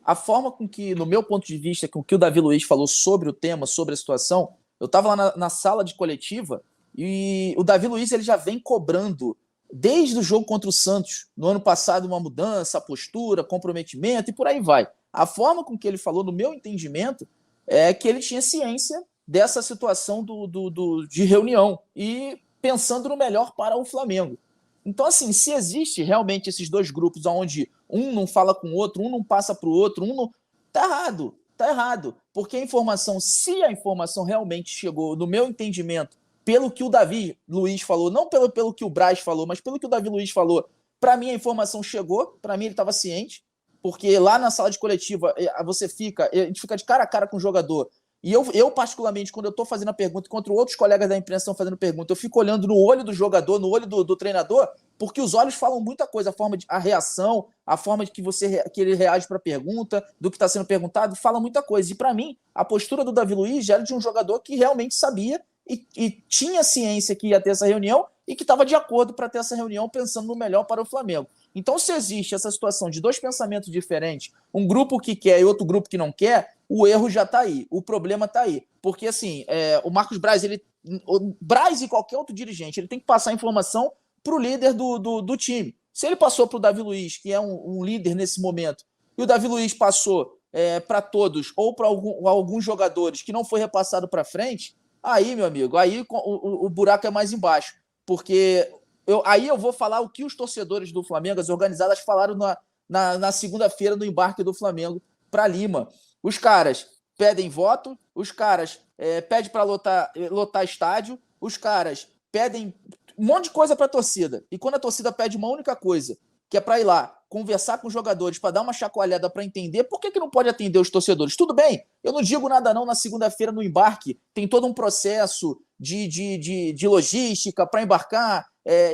a forma com que, no meu ponto de vista, com que o Davi Luiz falou sobre o tema, sobre a situação, eu estava lá na sala de coletiva e o Davi Luiz ele já vem cobrando, desde o jogo contra o Santos, no ano passado, uma mudança, postura, comprometimento e por aí vai. A forma com que ele falou, no meu entendimento, é que ele tinha ciência dessa situação de reunião e pensando no melhor para o Flamengo. Então, assim, se existe realmente esses dois grupos onde um não fala com o outro, um não passa para o outro, um não... Tá errado, tá errado. Porque a informação, se a informação realmente chegou, no meu entendimento, pelo que o Davi Luiz falou, não pelo que o Braz falou, mas pelo que o Davi Luiz falou, para mim a informação chegou, para mim ele estava ciente, porque lá na sala de coletiva a gente fica de cara a cara com o jogador. E eu particularmente, quando eu estou fazendo a pergunta, enquanto outros colegas da imprensa estão fazendo pergunta, eu fico olhando no olho do jogador, no olho do treinador, porque os olhos falam muita coisa, a reação, a forma de que ele reage para a pergunta, do que está sendo perguntado, fala muita coisa. E para mim, a postura do Davi Luiz já era de um jogador que realmente sabia e tinha ciência que ia ter essa reunião e que estava de acordo para ter essa reunião pensando no melhor para o Flamengo. Então, se existe essa situação de dois pensamentos diferentes, um grupo que quer e outro grupo que não quer, o erro já está aí, o problema está aí. Porque, assim, o Marcos Braz, o Braz e qualquer outro dirigente, ele tem que passar a informação para o líder do time. Se ele passou para o Davi Luiz, que é um líder nesse momento, e o Davi Luiz passou para todos ou para alguns jogadores que não foi repassado para frente, aí, meu amigo, aí o buraco é mais embaixo. Porque aí eu vou falar o que os torcedores do Flamengo, as organizadas, falaram na segunda-feira no embarque do Flamengo para Lima. Os caras pedem voto, os caras pedem para lotar estádio, os caras pedem um monte de coisa para a torcida. E quando a torcida pede uma única coisa, que é para ir lá conversar com os jogadores, para dar uma chacoalhada, para entender por que não pode atender os torcedores. Tudo bem, eu não digo nada não na segunda-feira no embarque, tem todo um processo de logística para embarcar,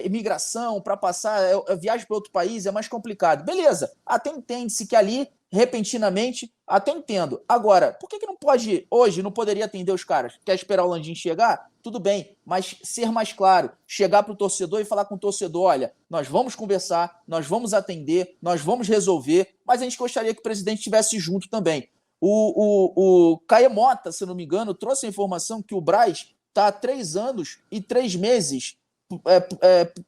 imigração, para passar, viagem para outro país, é mais complicado. Beleza, até entende-se que ali, repentinamente, até entendo. Agora, por que não pode, hoje, não poderia atender os caras? Quer esperar o Landim chegar? Tudo bem, mas ser mais claro, chegar para o torcedor e falar com o torcedor, olha, nós vamos conversar, nós vamos atender, nós vamos resolver, mas a gente gostaria que o presidente estivesse junto também. O Caê Mota, se não me engano, trouxe a informação que o Braz está há 3 anos e 3 meses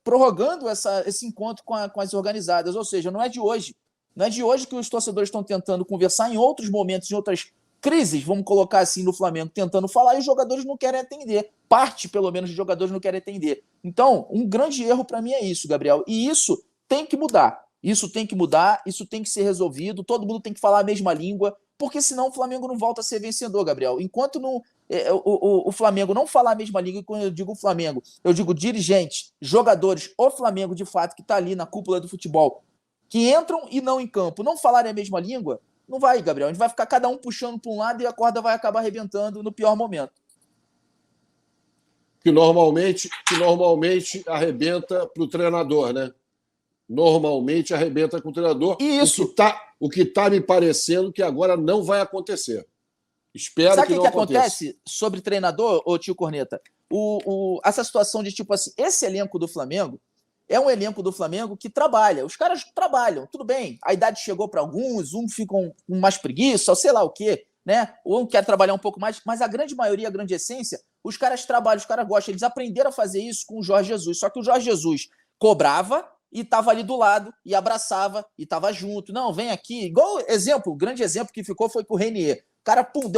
prorrogando esse encontro com as organizadas, ou seja, não é de hoje. Não é de hoje que os torcedores estão tentando conversar em outros momentos, em outras crises, vamos colocar assim, no Flamengo, tentando falar, e os jogadores não querem atender. Parte, pelo menos, dos jogadores não querem atender. Então, um grande erro para mim é isso, Gabriel. E isso tem que mudar. Isso tem que mudar, isso tem que ser resolvido, todo mundo tem que falar a mesma língua, porque senão o Flamengo não volta a ser vencedor, Gabriel. Enquanto o Flamengo não falar a mesma língua, e quando eu digo Flamengo, eu digo dirigentes, jogadores, o Flamengo, de fato, que está ali na cúpula do futebol, que entram e não em campo, não falarem a mesma língua, não vai, Gabriel. A gente vai ficar cada um puxando para um lado e a corda vai acabar arrebentando no pior momento. Que normalmente arrebenta para o treinador, né? Normalmente arrebenta com o treinador. Isso. O que tá me parecendo que agora não vai acontecer. Espero Sabe que não que aconteça. Acontece sobre treinador, ô tio Corneta? Essa situação de tipo assim, esse elenco do Flamengo é um elenco do Flamengo que trabalha. Os caras trabalham, tudo bem. A idade chegou para alguns, uns ficam com mais preguiça, ou sei lá o quê, né? Ou um quer trabalhar um pouco mais, mas a grande maioria, a grande essência, os caras trabalham, os caras gostam. Eles aprenderam a fazer isso com o Jorge Jesus. Só que o Jorge Jesus cobrava e estava ali do lado, e abraçava, e estava junto. Não, vem aqui. Igual exemplo, o grande exemplo que ficou foi com o Renier. O cara, pum,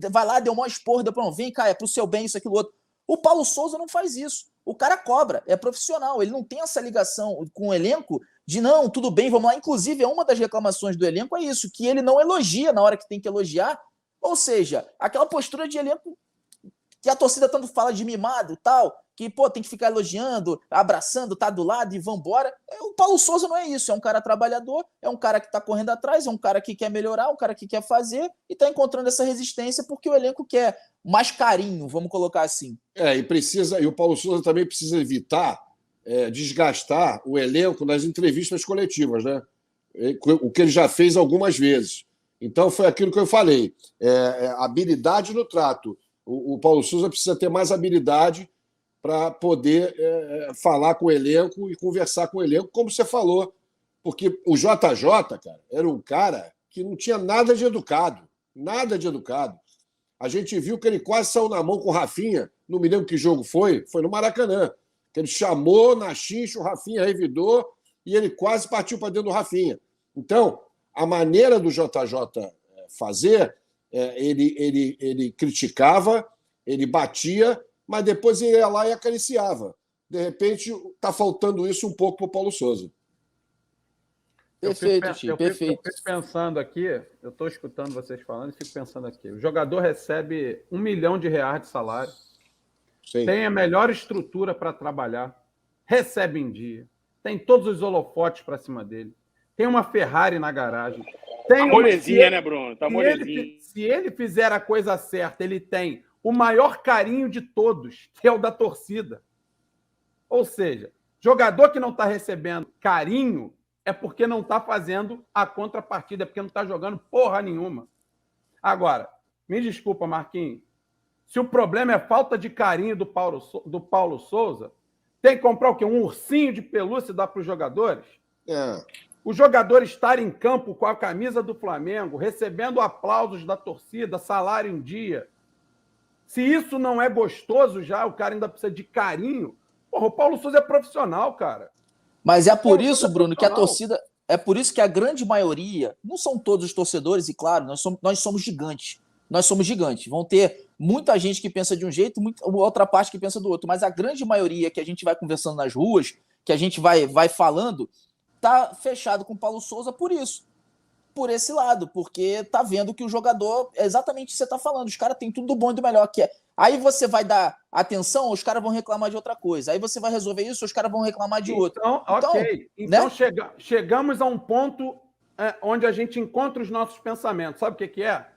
vai lá, deu uma esporra, deu pra vem cá, é pro seu bem, isso, aquilo, outro. O Paulo Souza não faz isso. O cara cobra, é profissional, ele não tem essa ligação com o elenco de não, tudo bem, vamos lá. Inclusive, uma das reclamações do elenco é isso, que ele não elogia na hora que tem que elogiar. Ou seja, aquela postura de elenco que a torcida tanto fala de mimado e tal, que, pô, tem que ficar elogiando, abraçando, tá do lado e vambora. O Paulo Souza não é isso, é um cara trabalhador, é um cara que tá correndo atrás, é um cara que quer melhorar, um cara que quer fazer e tá encontrando essa resistência porque o elenco quer mais carinho, vamos colocar assim. E o Paulo Souza também precisa evitar desgastar o elenco nas entrevistas coletivas, né? O que ele já fez algumas vezes. Então, foi aquilo que eu falei. Habilidade no trato. O Paulo Souza precisa ter mais habilidade para poder falar com o elenco e conversar com o elenco, como você falou. Porque o JJ, cara, era um cara que não tinha nada de educado. Nada de educado. A gente viu que ele quase saiu na mão com o Rafinha. Não me lembro que jogo foi. Foi no Maracanã. Que ele chamou na xincha, o Rafinha revidou e ele quase partiu para dentro do Rafinha. Então, a maneira do JJ fazer, ele criticava, ele batia, mas depois ele ia lá e acariciava. De repente, está faltando isso um pouco para o Paulo Souza. Perfeito, Chico, perfeito. Eu fico pensando aqui, eu estou escutando vocês falando e fico pensando aqui. O jogador recebe R$1 milhão de salário, Sim. tem a melhor estrutura para trabalhar, recebe em dia, tem todos os holofotes para cima dele, tem uma Ferrari na garagem. Tem tá molezinha, né, Bruno? Tá molezinha. Se ele fizer a coisa certa, ele tem o maior carinho de todos, que é o da torcida. Ou seja, jogador que não está recebendo carinho é porque não está fazendo a contrapartida, é porque não está jogando porra nenhuma. Agora, me desculpa, Marquinhos, se o problema é falta de carinho do Paulo Souza, tem que comprar o quê? Um ursinho de pelúcia e dar para os jogadores? O jogador estar em campo com a camisa do Flamengo, recebendo aplausos da torcida, salário em dia. Se isso não é gostoso já, o cara ainda precisa de carinho. Porra, o Paulo Souza é profissional, cara. Mas é por isso, Bruno, que a torcida... É por isso que a grande maioria, não são todos os torcedores, e claro, nós somos gigantes. Nós somos gigantes. Vão ter muita gente que pensa de um jeito, outra parte que pensa do outro. Mas a grande maioria que a gente vai conversando nas ruas, que a gente vai falando, tá fechado com o Paulo Souza por isso. Por esse lado, porque tá vendo que o jogador, é exatamente o que você tá falando, os caras têm tudo do bom e do melhor que é. Aí você vai dar atenção, os caras vão reclamar de outra coisa. Aí você vai resolver isso, os caras vão reclamar de outra. Então, ok. Então, né? chegamos a um ponto onde a gente encontra os nossos pensamentos. Sabe o que é?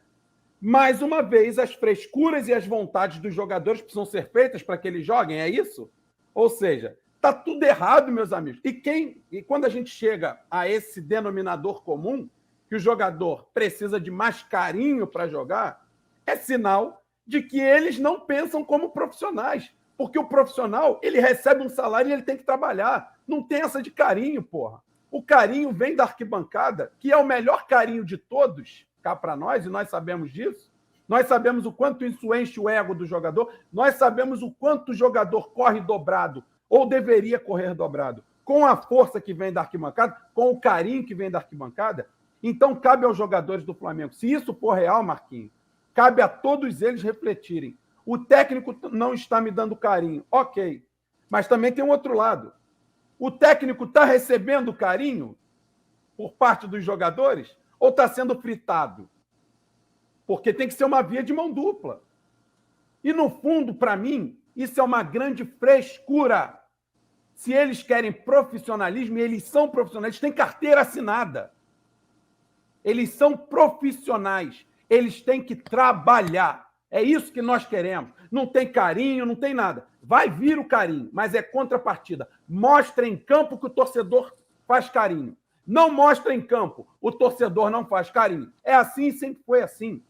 Mais uma vez, as frescuras e as vontades dos jogadores precisam ser feitas para que eles joguem, é isso? Ou seja, tá tudo errado, meus amigos. E quando a gente chega a esse denominador comum, que o jogador precisa de mais carinho para jogar, é sinal de que eles não pensam como profissionais. Porque o profissional, ele recebe um salário e ele tem que trabalhar. Não tem essa de carinho, porra. O carinho vem da arquibancada, que é o melhor carinho de todos, cá para nós, e nós sabemos disso. Nós sabemos o quanto isso enche o ego do jogador. Nós sabemos o quanto o jogador corre dobrado, ou deveria correr dobrado, com a força que vem da arquibancada, com o carinho que vem da arquibancada. Então, cabe aos jogadores do Flamengo, se isso for real, Marquinhos, cabe a todos eles refletirem. O técnico não está me dando carinho, ok. Mas também tem um outro lado. O técnico está recebendo carinho por parte dos jogadores ou está sendo fritado? Porque tem que ser uma via de mão dupla. E, no fundo, para mim, isso é uma grande frescura. Se eles querem profissionalismo, e eles são profissionais, têm carteira assinada. Eles são profissionais. Eles têm que trabalhar. É isso que nós queremos. Não tem carinho, não tem nada. Vai vir o carinho, mas é contrapartida. Mostra em campo que o torcedor faz carinho. Não mostra em campo, o torcedor não faz carinho. É assim e sempre foi assim.